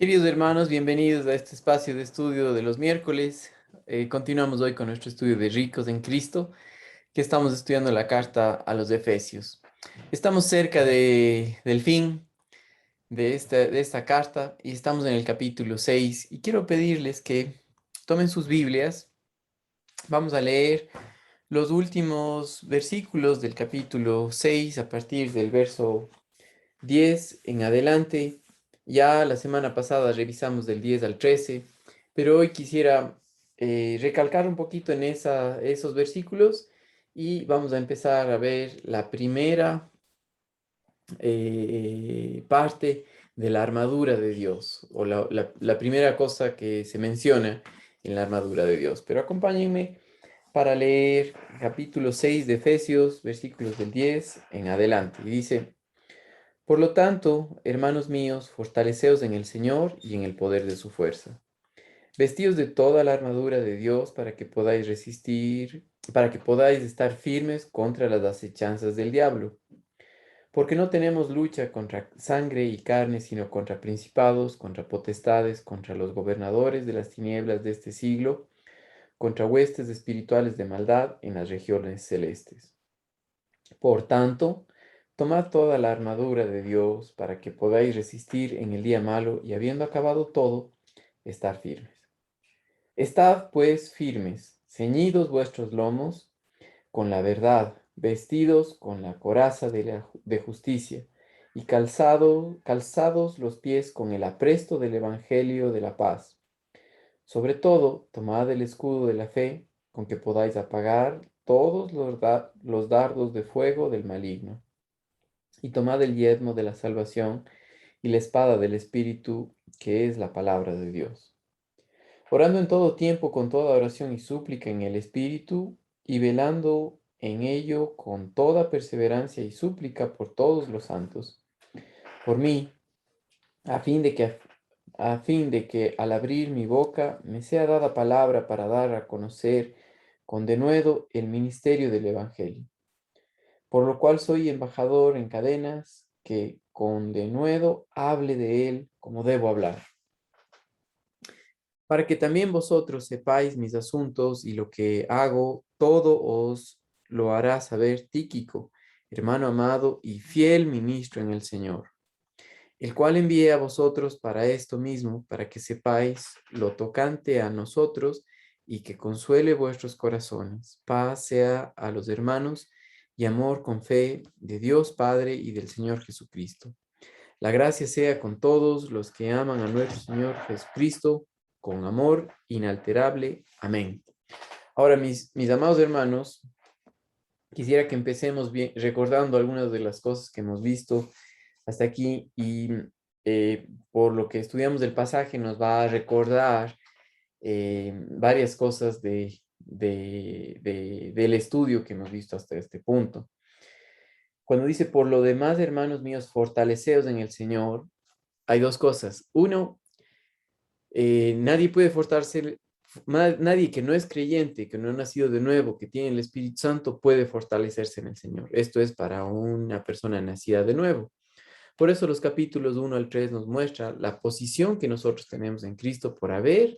Queridos hermanos, bienvenidos a este espacio de estudio de los miércoles. Continuamos hoy con nuestro estudio de Ricos en Cristo, que estamos estudiando la carta a los Efesios. Estamos cerca del fin de esta carta y estamos en el capítulo 6 y quiero pedirles que tomen sus Biblias. Vamos a leer los últimos versículos del capítulo 6 a partir del verso 10 en adelante. Ya la semana pasada revisamos del 10 al 13, pero hoy quisiera recalcar un poquito en esos versículos y vamos a empezar a ver la primera parte de la armadura de Dios, o la primera cosa que se menciona en la armadura de Dios. Pero acompáñenme para leer capítulo 6 de Efesios, versículos del 10 en adelante. Y dice: por lo tanto, hermanos míos, fortaleceos en el Señor y en el poder de su fuerza. Vestíos de toda la armadura de Dios para que podáis resistir, para que podáis estar firmes contra las acechanzas del diablo. Porque no tenemos lucha contra sangre y carne, sino contra principados, contra potestades, contra los gobernadores de las tinieblas de este siglo, contra huestes espirituales de maldad en las regiones celestes. Por tanto, tomad toda la armadura de Dios para que podáis resistir en el día malo y habiendo acabado todo, estar firmes. Estad pues firmes, ceñidos vuestros lomos con la verdad, vestidos con la coraza de justicia y calzados los pies con el apresto del Evangelio de la paz. Sobre todo, tomad el escudo de la fe con que podáis apagar todos los dardos de fuego del maligno y tomad el yelmo de la salvación y la espada del Espíritu, que es la palabra de Dios. Orando en todo tiempo con toda oración y súplica en el Espíritu, y velando en ello con toda perseverancia y súplica por todos los santos, por mí, a fin de que, a fin de que al abrir mi boca me sea dada palabra para dar a conocer con denuedo el ministerio del Evangelio, por lo cual soy embajador en cadenas, que con denuedo hable de él como debo hablar, para que también vosotros sepáis mis asuntos y lo que hago, todo os lo hará saber Tíquico, hermano amado y fiel ministro en el Señor, el cual envié a vosotros para esto mismo, para que sepáis lo tocante a nosotros y que consuele vuestros corazones. Paz sea a los hermanos y amor con fe de Dios Padre y del Señor Jesucristo. La gracia sea con todos los que aman a nuestro Señor Jesucristo con amor inalterable. Amén. Ahora, mis amados hermanos, quisiera que empecemos bien, recordando algunas de las cosas que hemos visto hasta aquí y por lo que estudiamos del pasaje nos va a recordar varias cosas del estudio que hemos visto hasta este punto. Cuando dice, por lo demás, hermanos míos, fortaleceos en el Señor, hay dos cosas. Uno, nadie puede fortalecer, nadie que no es creyente, que no ha nacido de nuevo, que tiene el Espíritu Santo, puede fortalecerse en el Señor. Esto es para una persona nacida de nuevo. Por eso los capítulos 1 al 3 nos muestra la posición que nosotros tenemos en Cristo por haber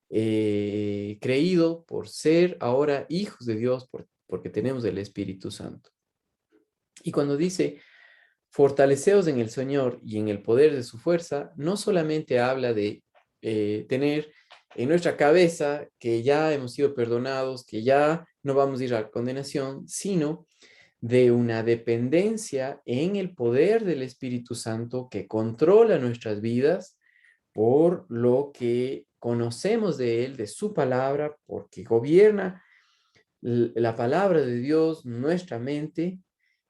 creído, por ser ahora hijos de Dios, porque tenemos el Espíritu Santo. Y cuando dice, fortaleceos en el Señor y en el poder de su fuerza, no solamente habla de tener en nuestra cabeza que ya hemos sido perdonados, que ya no vamos a ir a la condenación, sino de una dependencia en el poder del Espíritu Santo que controla nuestras vidas por lo que conocemos de Él, de su palabra, porque gobierna la palabra de Dios, nuestra mente,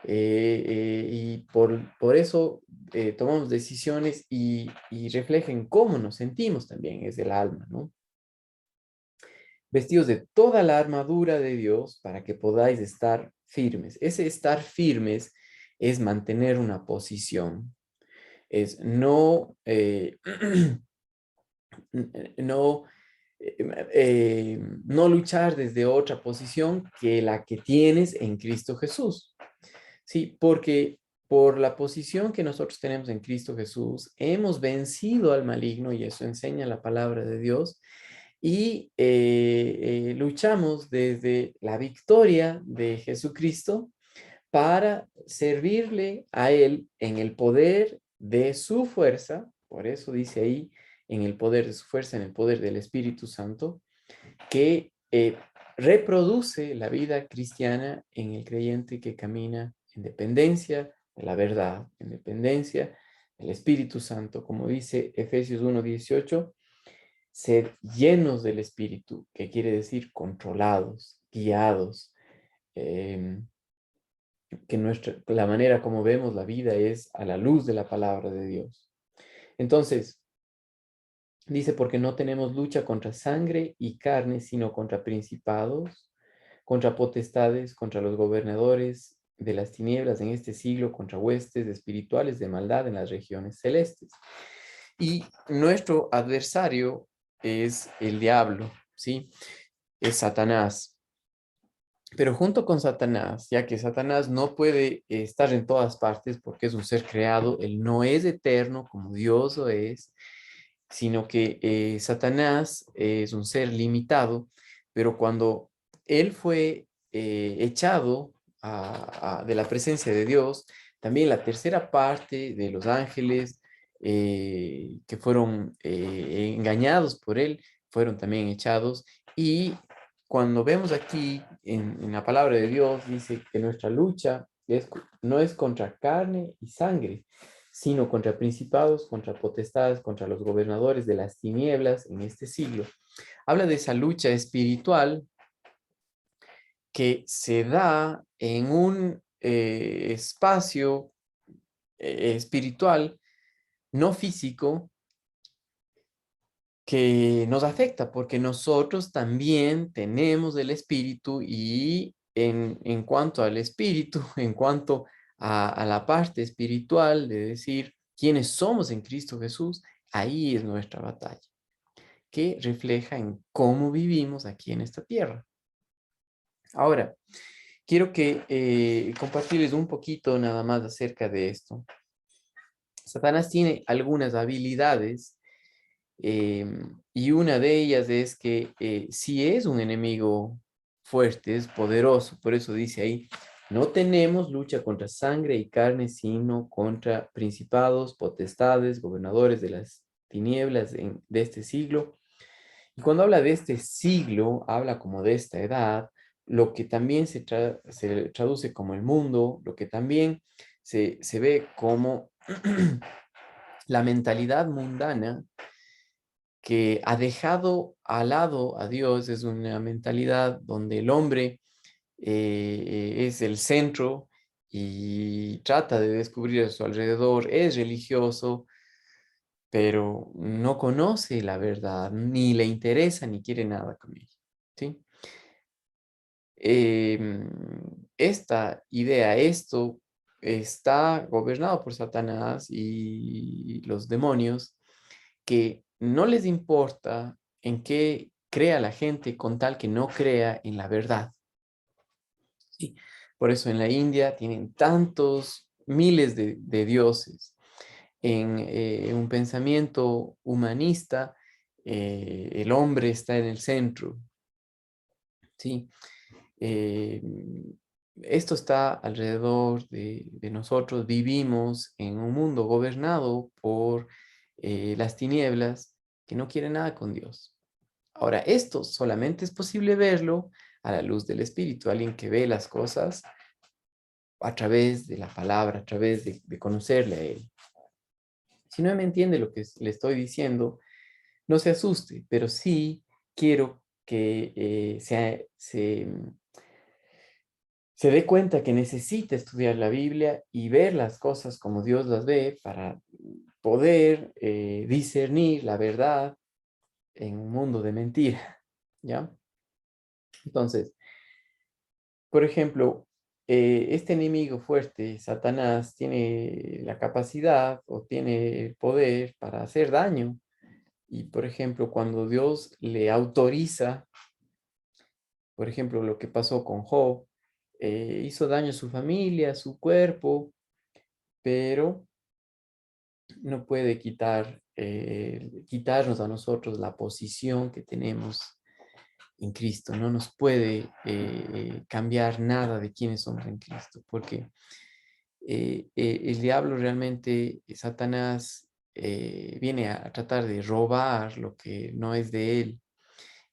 y por eso tomamos decisiones y reflejen cómo nos sentimos también, es del alma, ¿no? Vestidos de toda la armadura de Dios para que podáis estar firmes. Ese estar firmes es mantener una posición, es no, no luchar desde otra posición que la que tienes en Cristo Jesús. Sí, porque por la posición que nosotros tenemos en Cristo Jesús, hemos vencido al maligno, y eso enseña la palabra de Dios, y luchamos desde la victoria de Jesucristo para servirle a Él en el poder de su fuerza. Por eso dice ahí, en el poder de su fuerza, en el poder del Espíritu Santo, que reproduce la vida cristiana en el creyente que camina en dependencia de la verdad, en dependencia del Espíritu Santo, como dice Efesios 1:18, ser llenos del Espíritu, que quiere decir controlados, guiados, eh, que la manera como vemos la vida es a la luz de la palabra de Dios. Entonces, dice, porque no tenemos lucha contra sangre y carne, sino contra principados, contra potestades, contra los gobernadores de las tinieblas en este siglo, contra huestes espirituales de maldad en las regiones celestes. Y nuestro adversario es el diablo, ¿sí? Es Satanás. Pero junto con Satanás, ya que Satanás no puede estar en todas partes porque es un ser creado, él no es eterno como Dios lo es, sino que Satanás es un ser limitado, pero cuando él fue echado de la presencia de Dios, también la tercera parte de los ángeles que fueron engañados por él, fueron también echados. Y cuando vemos aquí en la palabra de Dios, dice que nuestra lucha no es contra carne y sangre, sino contra principados, contra potestades, contra los gobernadores de las tinieblas en este siglo. Habla de esa lucha espiritual que se da en un espacio espiritual, no físico, que nos afecta, porque nosotros también tenemos el espíritu, y en cuanto al espíritu, en cuanto a la parte espiritual de decir quiénes somos en Cristo Jesús, ahí es nuestra batalla, que refleja en cómo vivimos aquí en esta tierra. Ahora, quiero que compartirles un poquito nada más acerca de esto. Satanás tiene algunas habilidades. Y una de ellas es que si es un enemigo fuerte, es poderoso, por eso dice ahí, no tenemos lucha contra sangre y carne, sino contra principados, potestades, gobernadores de las tinieblas de este siglo. Y cuando habla de este siglo, habla como de esta edad, lo que también se traduce como el mundo, lo que también se ve como la mentalidad mundana que ha dejado al lado a Dios. Es una mentalidad donde el hombre es el centro y trata de descubrir a su alrededor, es religioso, pero no conoce la verdad, ni le interesa, ni quiere nada con ella, ¿sí? Em, Esta idea, esto está gobernado por Satanás y los demonios, que no les importa en qué crea la gente con tal que no crea en la verdad. ¿Sí? Por eso en la India tienen tantos miles de dioses. En un pensamiento humanista, el hombre está en el centro. ¿Sí? Eh, Esto está alrededor de nosotros. Vivimos en un mundo gobernado por las tinieblas que no quieren nada con Dios. Ahora, esto solamente es posible verlo a la luz del Espíritu, alguien que ve las cosas a través de la palabra, a través de conocerle a Él. Si no me entiende lo que le estoy diciendo, no se asuste, pero sí quiero que se dé cuenta que necesita estudiar la Biblia y ver las cosas como Dios las ve para poder discernir la verdad en un mundo de mentira, ¿ya? Entonces, por ejemplo, este enemigo fuerte, Satanás, tiene la capacidad o tiene el poder para hacer daño. Y, por ejemplo, cuando Dios le autoriza, por ejemplo, lo que pasó con Job, hizo daño a su familia, a su cuerpo, pero no puede quitarnos a nosotros la posición que tenemos en Cristo. No nos puede cambiar nada de quiénes somos en Cristo, porque el diablo realmente, Satanás, viene a tratar de robar lo que no es de él.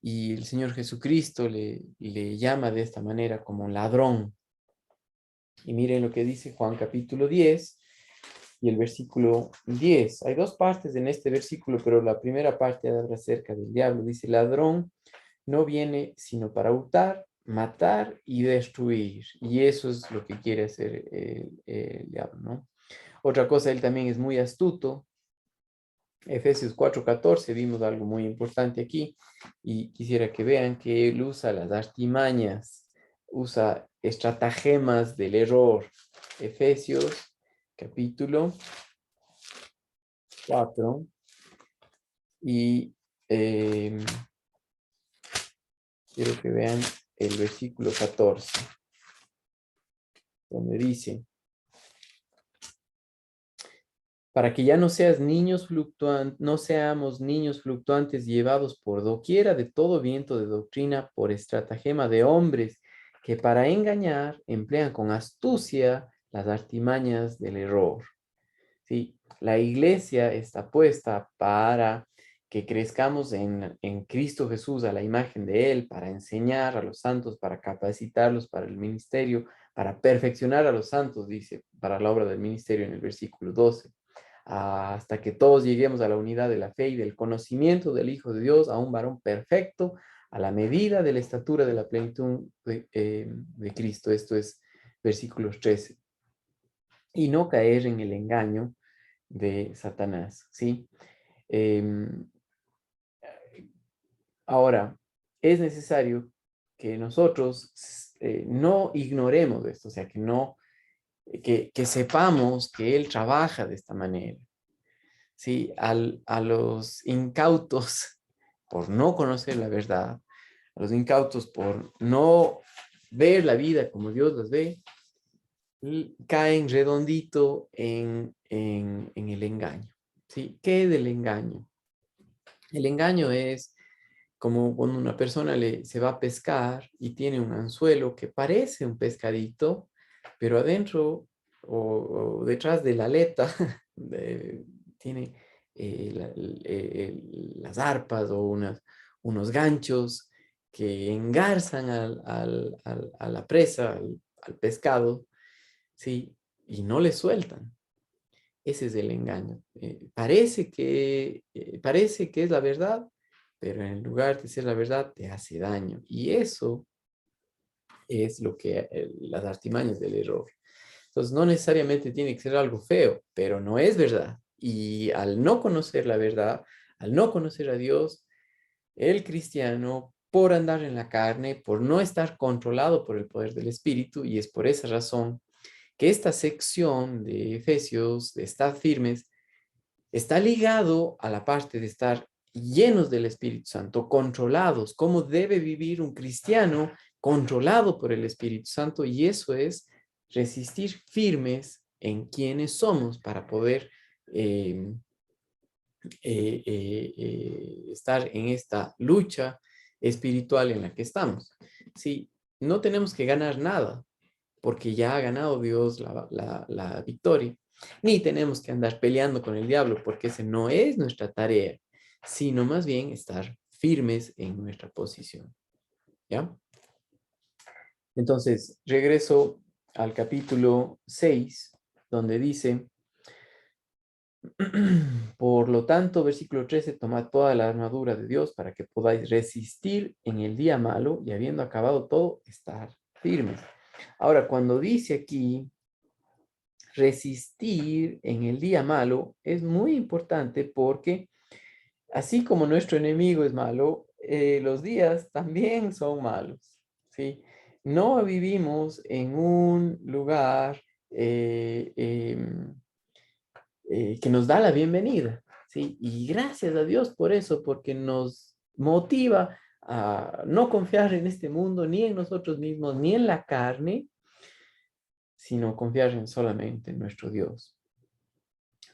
Y el Señor Jesucristo le llama de esta manera como un ladrón. Y miren lo que dice Juan capítulo 10 y el versículo 10. Hay dos partes en este versículo, pero la primera parte habla acerca del diablo. Dice, ladrón no viene sino para hurtar, matar y destruir. Y eso es lo que quiere hacer el diablo, ¿no? Otra cosa, él también es muy astuto. Efesios 4:14 vimos algo muy importante aquí y quisiera que vean que él usa las artimañas, usa estratagemas del error. Efesios capítulo 4 y quiero que vean el versículo 14, donde dice, para que ya no no seamos niños fluctuantes llevados por doquiera de todo viento de doctrina por estratagema de hombres que para engañar emplean con astucia las artimañas del error. ¿Sí? La iglesia está puesta para que crezcamos en Cristo Jesús a la imagen de Él, para enseñar a los santos, para capacitarlos para el ministerio, para perfeccionar a los santos, dice, para la obra del ministerio en el versículo 12, hasta que todos lleguemos a la unidad de la fe y del conocimiento del Hijo de Dios, a un varón perfecto, a la medida de la estatura de la plenitud de Cristo. Esto es versículos 13. Y no caer en el engaño de Satanás, ¿sí? Ahora, es necesario que nosotros no ignoremos esto, o sea, que sepamos que Él trabaja de esta manera, ¿sí? A los incautos por no conocer la verdad, a los incautos por no ver la vida como Dios las ve, y caen redondito en el engaño, ¿sí? ¿Qué es el engaño? El engaño es como cuando una persona se va a pescar y tiene un anzuelo que parece un pescadito, pero adentro o detrás de la aleta tiene las arpas o unos ganchos que engarzan a la presa, al pescado, ¿sí? Y no le sueltan. Ese es el engaño. Parece que es la verdad, pero en lugar de ser la verdad, te hace daño. Y eso es lo que las artimañas del error. Entonces, no necesariamente tiene que ser algo feo, pero no es verdad. Y al no conocer la verdad, al no conocer a Dios, el cristiano, por andar en la carne, por no estar controlado por el poder del Espíritu, y es por esa razón que esta sección de Efesios, de estar firmes, está ligado a la parte de estar llenos del Espíritu Santo, controlados, cómo debe vivir un cristiano controlado por el Espíritu Santo, y eso es resistir firmes en quienes somos para poder eh, estar en esta lucha espiritual en la que estamos. Sí, no tenemos que ganar nada, porque ya ha ganado Dios la victoria. Ni tenemos que andar peleando con el diablo, porque ese no es nuestra tarea, sino más bien estar firmes en nuestra posición. ¿Ya? Entonces, regreso al capítulo 6, donde dice, por lo tanto, versículo 13, tomad toda la armadura de Dios para que podáis resistir en el día malo y habiendo acabado todo, estar firmes. Ahora, cuando dice aquí, resistir en el día malo es muy importante porque así como nuestro enemigo es malo, los días también son malos, ¿sí? No vivimos en un lugar que nos da la bienvenida, ¿sí? Y gracias a Dios por eso, porque nos motiva a no confiar en este mundo, ni en nosotros mismos, ni en la carne, sino confiar solamente en nuestro Dios.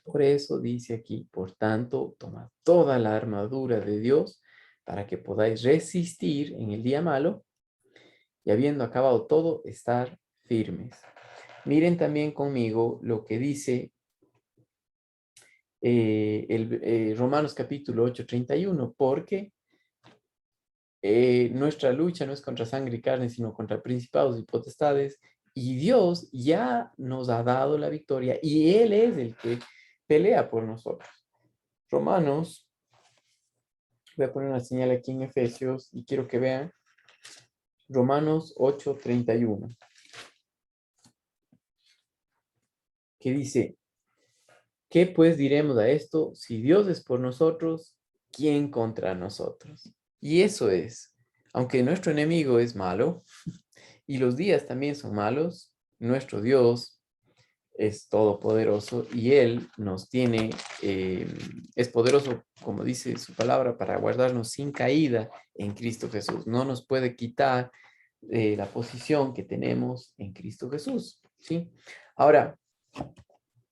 Por eso dice aquí, por tanto, tomad toda la armadura de Dios para que podáis resistir en el día malo y habiendo acabado todo, estar firmes. Miren también conmigo lo que dice Romanos capítulo 8:31, porque nuestra lucha no es contra sangre y carne, sino contra principados y potestades, y Dios ya nos ha dado la victoria, y Él es el que pelea por nosotros. Romanos, voy a poner una señal aquí en Efesios, y quiero que vean, Romanos 8:31, que dice, ¿qué pues diremos a esto? Si Dios es por nosotros, ¿quién contra nosotros? Y eso es, aunque nuestro enemigo es malo, y los días también son malos, nuestro Dios es todopoderoso y Él nos tiene, es poderoso, como dice su palabra, para guardarnos sin caída en Cristo Jesús. No nos puede quitar la posición que tenemos en Cristo Jesús, ¿sí? Ahora,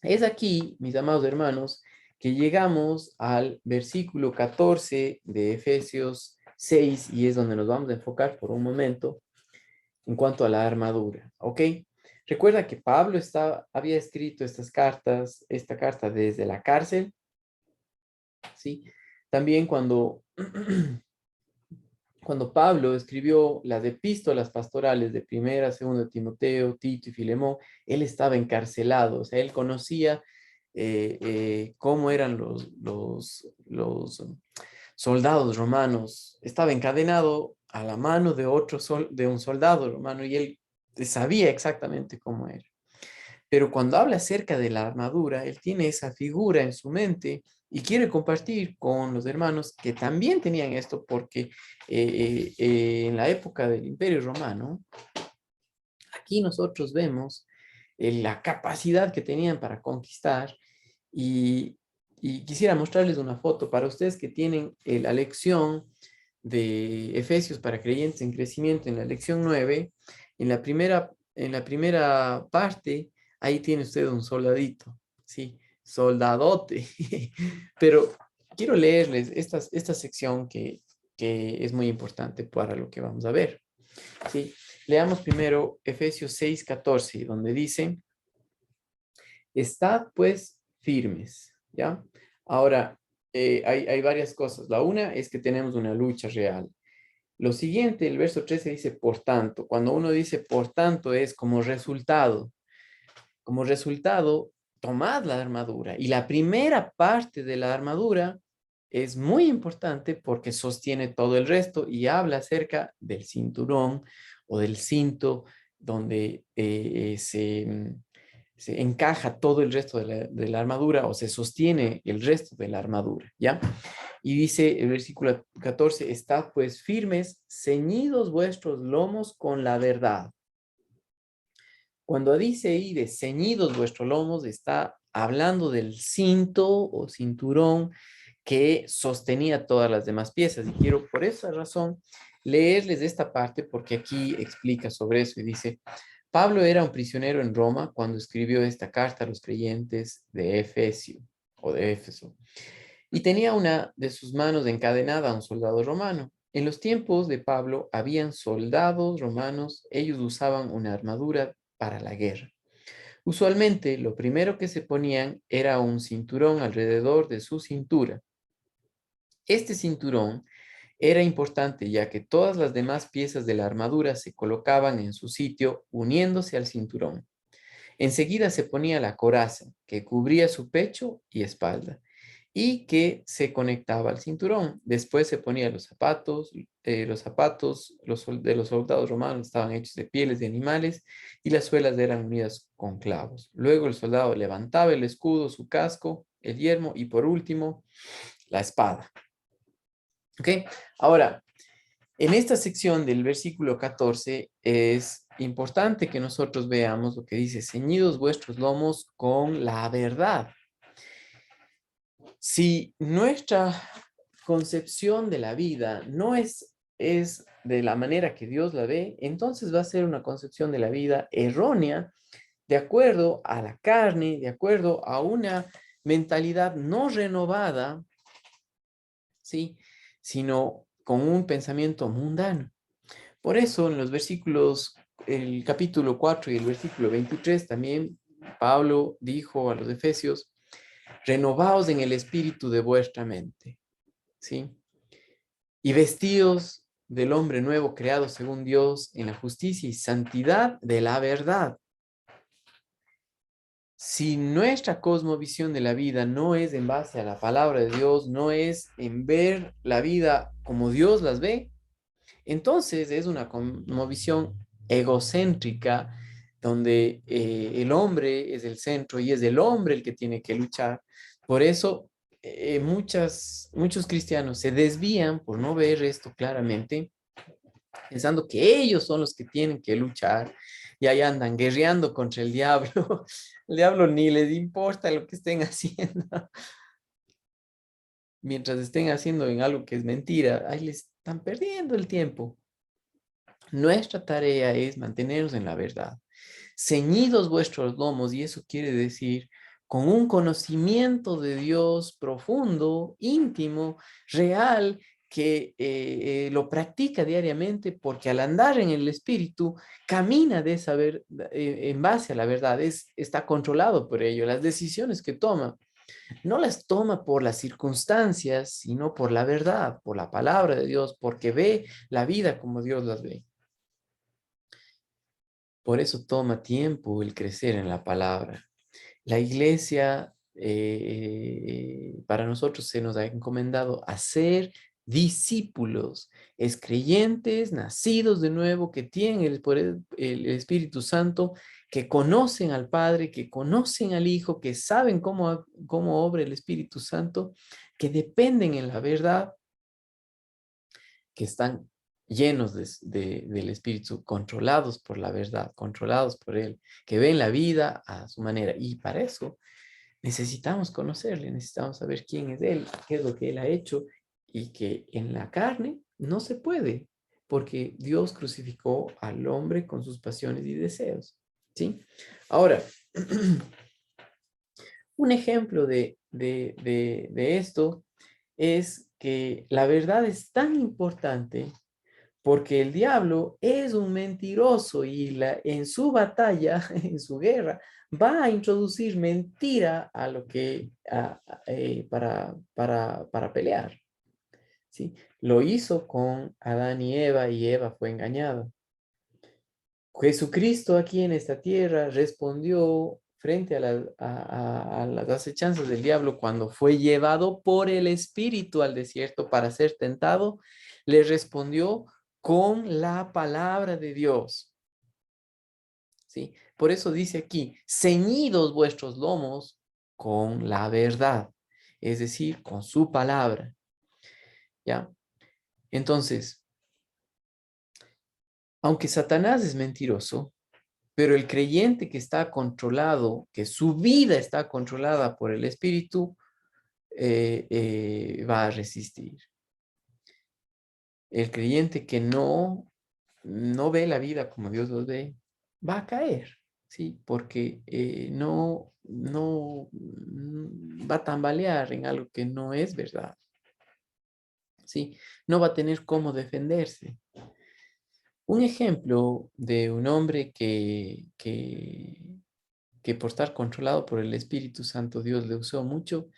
es aquí, mis amados hermanos, que llegamos al versículo 14 de Efesios 6 y es donde nos vamos a enfocar por un momento en cuanto a la armadura, ¿ok? Recuerda que Pablo había escrito esta carta desde la cárcel, ¿sí? También cuando Pablo escribió las epístolas pastorales de Primera, Segunda Timoteo, Tito y Filemón, él estaba encarcelado, o sea, él conocía cómo eran los soldados romanos. Estaba encadenado a la mano de un soldado romano y él sabía exactamente cómo era. Pero cuando habla acerca de la armadura, él tiene esa figura en su mente y quiere compartir con los hermanos que también tenían esto porque en la época del Imperio Romano, aquí nosotros vemos la capacidad que tenían para conquistar y, y quisiera mostrarles una foto para ustedes que tienen la lección de Efesios para creyentes en crecimiento en la lección 9, en la primera parte, ahí tiene usted un soldadito, ¿sí? Soldadote. Pero quiero leerles esta sección que es muy importante para lo que vamos a ver, ¿sí? Leamos primero Efesios 6:14, donde dice, estad pues firmes, ¿ya? Ahora, hay varias cosas. La una es que tenemos una lucha real. Lo siguiente, el verso 13 dice, por tanto. Cuando uno dice por tanto es como resultado. Como resultado, tomad la armadura. Y la primera parte de la armadura es muy importante porque sostiene todo el resto y habla acerca del cinturón o del cinto donde se encaja todo el resto de la armadura o se sostiene el resto de la armadura, ¿ya? Y dice el versículo 14, estad pues firmes, ceñidos vuestros lomos con la verdad. Cuando dice ahí de ceñidos vuestros lomos, está hablando del cinto o cinturón que sostenía todas las demás piezas. Y quiero por esa razón leerles esta parte porque aquí explica sobre eso y dice, Pablo era un prisionero en Roma cuando escribió esta carta a los creyentes de Efesio o de Éfeso y tenía una de sus manos encadenada a un soldado romano. En los tiempos de Pablo habían soldados romanos, ellos usaban una armadura para la guerra. Usualmente lo primero que se ponían era un cinturón alrededor de su cintura. Este cinturón era importante ya que todas las demás piezas de la armadura se colocaban en su sitio uniéndose al cinturón. Enseguida se ponía la coraza que cubría su pecho y espalda y que se conectaba al cinturón. Después se ponía los zapatos. De los soldados romanos estaban hechos de pieles de animales y las suelas eran unidas con clavos. Luego el soldado levantaba el escudo, su casco, el yelmo y por último la espada. ¿Ok? Ahora, en esta sección del versículo 14 es importante que nosotros veamos lo que dice, ceñidos vuestros lomos con la verdad. Si nuestra concepción de la vida no es de la manera que Dios la ve, entonces va a ser una concepción de la vida errónea, de acuerdo a la carne, de acuerdo a una mentalidad no renovada, ¿sí? Sino con un pensamiento mundano. Por eso en los versículos, el capítulo 4 y el versículo 23 también Pablo dijo a los efesios, renovaos en el espíritu de vuestra mente, ¿sí? Y vestidos del hombre nuevo creado según Dios en la justicia y santidad de la verdad. Si nuestra cosmovisión de la vida no es en base a la palabra de Dios, no es en ver la vida como Dios las ve, entonces es una cosmovisión egocéntrica donde el hombre es el centro y es el hombre el que tiene que luchar. Por eso muchos cristianos se desvían por no ver esto claramente, pensando que ellos son los que tienen que luchar y ahí andan guerreando contra el diablo. El diablo ni les importa lo que estén haciendo. Mientras estén haciendo en algo que es mentira, ahí les están perdiendo el tiempo. Nuestra tarea es mantenernos en la verdad. Ceñidos vuestros lomos, y eso quiere decir con un conocimiento de Dios profundo, íntimo, real, que lo practica diariamente, porque al andar en el Espíritu, camina de saber en base a la verdad, está controlado por ello. Las decisiones que toma, no las toma por las circunstancias, sino por la verdad, por la palabra de Dios, porque ve la vida como Dios las ve. Por eso toma tiempo el crecer en la palabra. La iglesia, para nosotros se nos ha encomendado hacer discípulos, es creyentes, nacidos de nuevo, que tienen el Espíritu Santo, que conocen al Padre, que conocen al Hijo, que saben cómo obra el Espíritu Santo, que dependen en la verdad, que están llenos del Espíritu, controlados por la verdad, controlados por Él, que ven la vida a su manera. Y para eso necesitamos conocerle, necesitamos saber quién es Él, qué es lo que Él ha hecho, y que en la carne no se puede, porque Dios crucificó al hombre con sus pasiones y deseos. ¿Sí? Ahora, un ejemplo de esto es que la verdad es tan importante porque el diablo es un mentiroso y en su batalla, en su guerra, va a introducir mentira a lo que, para pelear. ¿Sí? Lo hizo con Adán y Eva fue engañada. Jesucristo aquí en esta tierra respondió frente a las acechanzas del diablo cuando fue llevado por el Espíritu al desierto para ser tentado, le respondió con la palabra de Dios. ¿Sí? Por eso dice aquí, ceñidos vuestros lomos con la verdad, es decir, con su palabra. ¿Ya? Entonces, aunque Satanás es mentiroso, pero el creyente que está controlado, que su vida está controlada por el Espíritu, va a resistir. El creyente que no ve la vida como Dios lo ve, va a caer, ¿sí? Porque va a tambalear en algo que no es verdad, ¿sí? No va a tener cómo defenderse. Un ejemplo de un hombre que por estar controlado por el Espíritu Santo Dios le usó mucho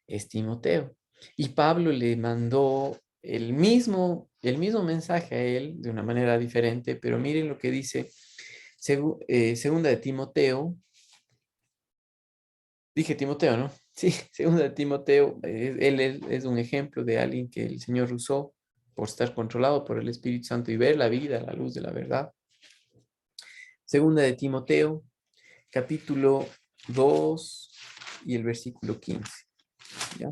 es Timoteo. Y Pablo le mandó el mismo mensaje a él de una manera diferente, pero miren lo que dice segunda de Timoteo. Dije Timoteo, ¿no? Sí, segunda de Timoteo. Él es un ejemplo de alguien que el Señor usó por estar controlado por el Espíritu Santo y ver la vida a la luz de la verdad. Segunda de Timoteo, capítulo 2 y el versículo 15. ¿Ya?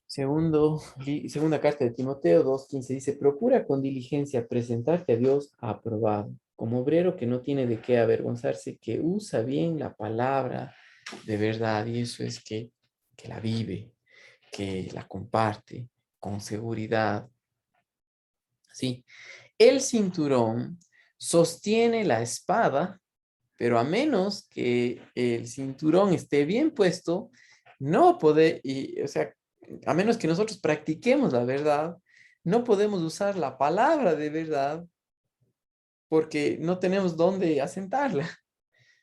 Segunda carta de Timoteo 2:15 dice, procura con diligencia presentarte a Dios aprobado, como obrero que no tiene de qué avergonzarse, que usa bien la palabra de verdad, y eso es que la vive, que la comparte con seguridad. ¿Sí? El cinturón sostiene la espada pero a menos que el cinturón esté bien puesto, no puede, o sea, a menos que nosotros practiquemos la verdad, no podemos usar la palabra de verdad porque no tenemos dónde asentarla.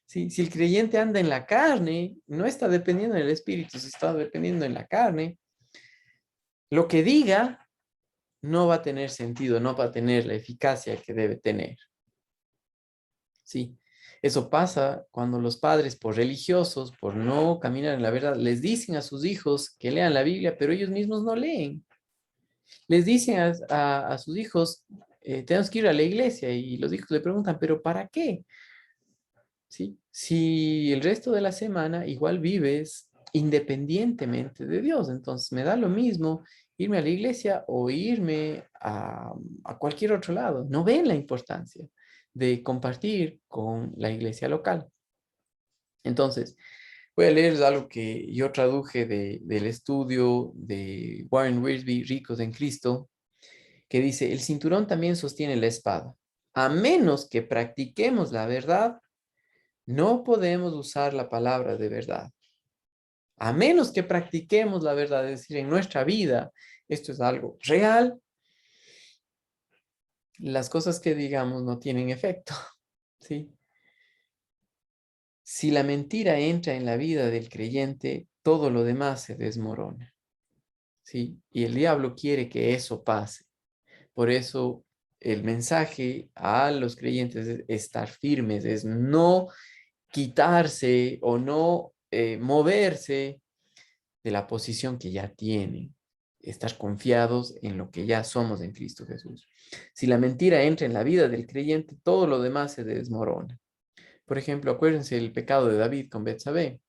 ¿Sí? Si el creyente anda en la carne, no está dependiendo del espíritu, se está dependiendo en la carne, lo que diga no va a tener sentido, no va a tener la eficacia que debe tener. ¿Sí? Eso pasa cuando los padres, por religiosos, por no caminar en la verdad, les dicen a sus hijos que lean la Biblia, pero ellos mismos no leen. Les dicen a sus hijos, tenemos que ir a la iglesia, y los hijos le preguntan, ¿pero para qué? ¿Sí? Si el resto de la semana igual vives independientemente de Dios, entonces me da lo mismo irme a la iglesia o irme a cualquier otro lado. No ven la importancia de compartir con la iglesia local. Entonces, voy a leer algo que yo traduje del estudio de Warren Wiersbe, Ricos en Cristo, que dice, el cinturón también sostiene la espada. A menos que practiquemos la verdad, no podemos usar la palabra de verdad. A menos que practiquemos la verdad, es decir, en nuestra vida, esto es algo real, las cosas que digamos no tienen efecto, ¿sí? Si la mentira entra en la vida del creyente, todo lo demás se desmorona, ¿sí? Y el diablo quiere que eso pase. Por eso el mensaje a los creyentes es estar firmes, es no quitarse o no moverse de la posición que ya tienen, estar confiados en lo que ya somos en Cristo Jesús. Si la mentira entra en la vida del creyente, todo lo demás se desmorona. Por ejemplo, acuérdense el pecado de David con Betsabé.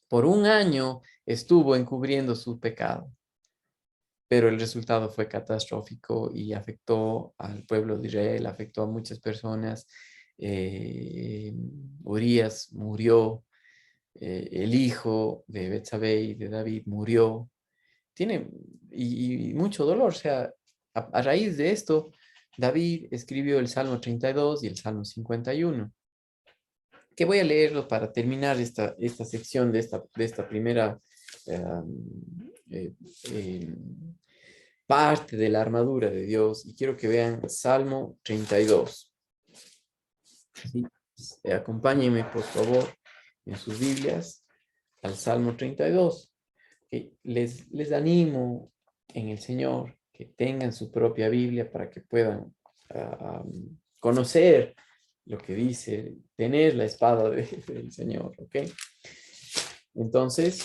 Por un año estuvo encubriendo su pecado, pero el resultado fue catastrófico y afectó al pueblo de Israel, afectó a muchas personas. Urias murió, el hijo de Betsabé y de David murió. Tiene y mucho dolor. O sea, a raíz de esto, David escribió el Salmo 32 y el Salmo 51, que voy a leerlo para terminar esta sección de esta primera eh, eh, eh, parte de la armadura de Dios. Y quiero que vean Salmo 32. ¿Sí? Acompáñenme, por favor, en sus Biblias al Salmo 32. Que les animo en el Señor que tengan su propia Biblia para que puedan conocer lo que dice, tener la espada del Señor, ¿ok? Entonces,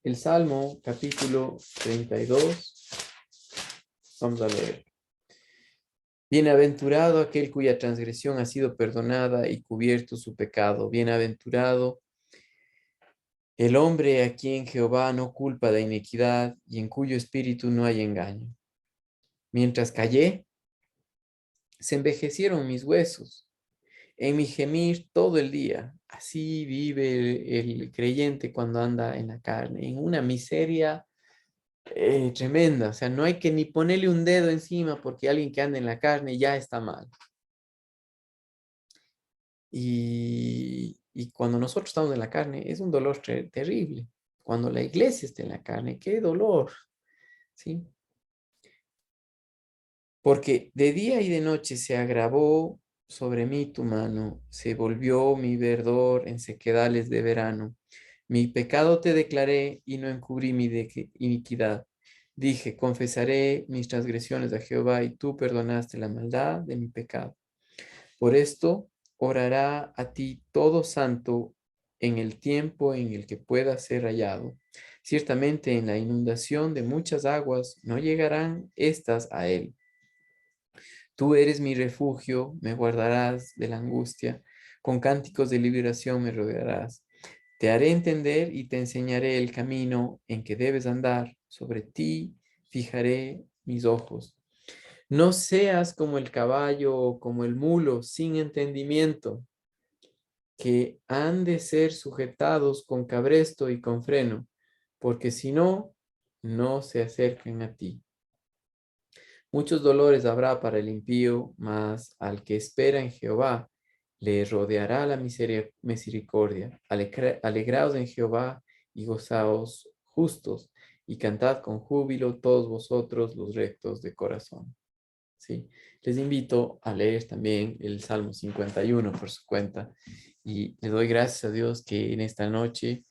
el Salmo capítulo 32, vamos a leer. Bienaventurado aquel cuya transgresión ha sido perdonada y cubierto su pecado. Bienaventurado el hombre a quien Jehová no culpa de iniquidad y en cuyo espíritu no hay engaño. Mientras callé, se envejecieron mis huesos, en mi gemir todo el día. Así vive el creyente cuando anda en la carne, en una miseria tremenda. O sea, no hay que ni ponerle un dedo encima porque alguien que anda en la carne ya está mal. Y cuando nosotros estamos en la carne, es un dolor terrible. Cuando la iglesia está en la carne, qué dolor, ¿sí? Porque de día y de noche se agravó sobre mí tu mano, se volvió mi verdor en sequedales de verano. Mi pecado te declaré y no encubrí mi iniquidad. Dije, confesaré mis transgresiones a Jehová y tú perdonaste la maldad de mi pecado. Por esto orará a ti todo santo en el tiempo en el que pueda ser hallado. Ciertamente en la inundación de muchas aguas no llegarán estas a él. Tú eres mi refugio, me guardarás de la angustia, con cánticos de liberación me rodearás. Te haré entender y te enseñaré el camino en que debes andar. Sobre ti fijaré mis ojos. No seas como el caballo o como el mulo sin entendimiento, que han de ser sujetados con cabresto y con freno, porque si no, no se acercan a ti. Muchos dolores habrá para el impío, mas al que espera en Jehová, le rodeará la misericordia. Alegraos en Jehová y gozaos justos, y cantad con júbilo todos vosotros los rectos de corazón. ¿Sí? Les invito a leer también el Salmo 51 por su cuenta, y le doy gracias a Dios que en esta noche,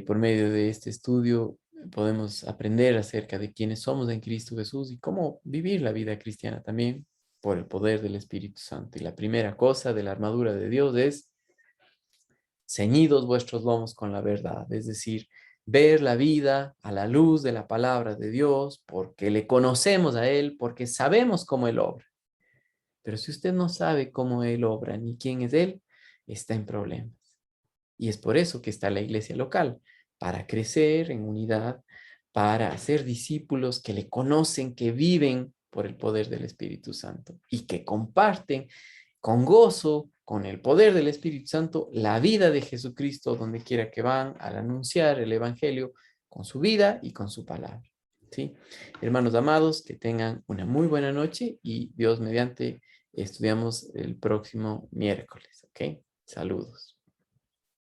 por medio de este estudio, podemos aprender acerca de quiénes somos en Cristo Jesús y cómo vivir la vida cristiana también por el poder del Espíritu Santo. Y la primera cosa de la armadura de Dios es: ceñidos vuestros lomos con la verdad, es decir, ver la vida a la luz de la palabra de Dios, porque le conocemos a Él, porque sabemos cómo Él obra. Pero si usted no sabe cómo Él obra ni quién es Él, está en problemas. Y es por eso que está la iglesia local, para crecer en unidad, para hacer discípulos que le conocen, que viven por el poder del Espíritu Santo y que comparten con gozo, con el poder del Espíritu Santo, la vida de Jesucristo donde quiera que van al anunciar el Evangelio con su vida y con su palabra. ¿Sí? Hermanos amados, que tengan una muy buena noche y Dios mediante estudiamos el próximo miércoles. ¿Ok? Saludos.